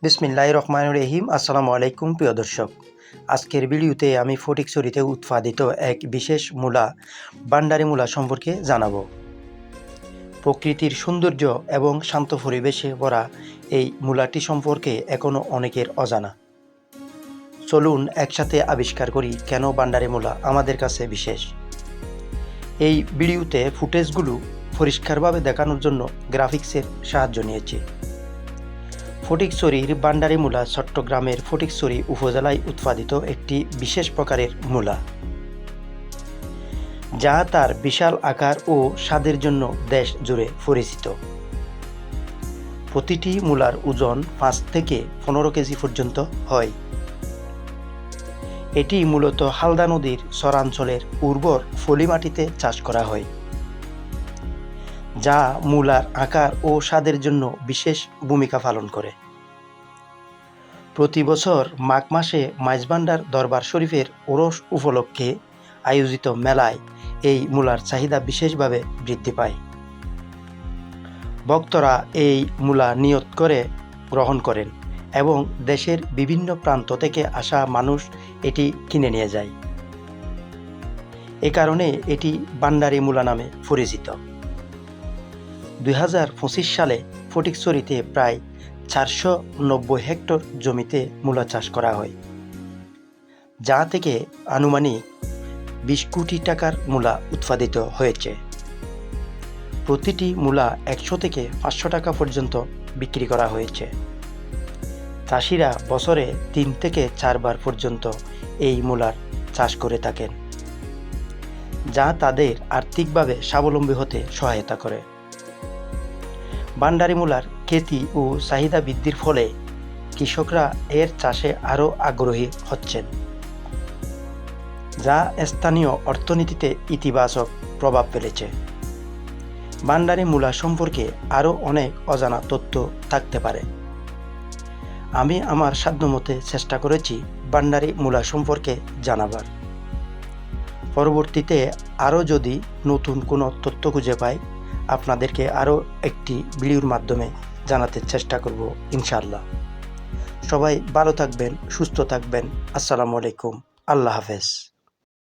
বিসমিল্লাহির রহমানির রহিম। আসসালামু আলাইকুম প্রিয় দর্শক, আজকের ভিডিওতে আমি ফটিকছড়িতে উৎপাদিত এক বিশেষ মূলা বান্ডারি মূলা সম্পর্কে জানাবো। প্রকৃতির সৌন্দর্য এবং শান্ত পরিবেশে ভরা এই মূলাটি সম্পর্কে এখনও অনেকের অজানা। চলুন একসাথে আবিষ্কার করি কেন বান্ডারি মূলা আমাদের কাছে বিশেষ। এই ভিডিওতে ফুটেজগুলো পরিষ্কারভাবে দেখানোর জন্য গ্রাফিক্সের সাহায্য নিয়েছি। ফটিকছড়ির বান্ডারি মূলা চট্টগ্রামের ফটিকছড়ি উপজেলায় উৎপাদিত একটি বিশেষ প্রকারের মূলা, যা তার বিশাল আকার ও স্বাদের জন্য দেশ জুড়ে পরিচিত। প্রতিটি মূলার ওজন 5 থেকে 15 কেজি পর্যন্ত হয়। এটি মূলত হালদা নদীর চরাঞ্চলের উর্বর পলি মাটিতে চাষ করা হয়, যা মূলার আকার ও স্বাদের জন্য বিশেষ ভূমিকা পালন করে। প্রতি বছর মাঘ মাসে মাইজভান্ডার দরবার শরীফের ওরস উপলক্ষে আয়োজিত মেলায় এই মূলার চাহিদা বিশেষভাবে বৃদ্ধি পায়। ভক্তরা এই মূলা নিয়ত করে গ্রহণ করেন এবং দেশের বিভিন্ন প্রান্ত থেকে আসা মানুষ এটি কিনে নিয়ে যায়। এ কারণে এটি বান্ডারি মূলা নামে পরিচিত। 2025 সালে ফটিকছড়িতে প্রায় 490 হেক্টর জমিতে মূলা চাষ করা হয়, যা থেকে আনুমানিক 20 কোটি টাকার মূলা উৎপাদিত হয়েছে। প্রতিটি মূলা 100 থেকে 500 টাকা পর্যন্ত বিক্রি করা হয়েছে। চাষিরা বছরে 3 থেকে 4 বার পর্যন্ত এই মূলার চাষ করে থাকেন, যা তাদের আর্থিকভাবে স্বাবলম্বী হতে সহায়তা করে। বান্ডারি মূলার খ্যাতি ও চাহিদা বৃদ্ধির ফলে কৃষকরা এর চাষে আরও আগ্রহী হচ্ছেন, যা স্থানীয় অর্থনীতিতে ইতিবাচক প্রভাব ফেলেছে। বান্ডারি মূলা সম্পর্কে আরও অনেক অজানা তথ্য থাকতে পারে। আমি আমার সাধ্যমতে চেষ্টা করেছি বান্ডারি মূলা সম্পর্কে জানাবার। পরবর্তীতে আরও যদি নতুন কোনো তথ্য খুঁজে পাই, আপনাদেরকে আরও একটি ভিডিওর মাধ্যমে জানাতে চেষ্টা করব ইনশাআল্লাহ। সবাই ভালো থাকবেন, সুস্থ থাকবেন। আসসালামু আলাইকুম, আল্লাহ হাফেজ।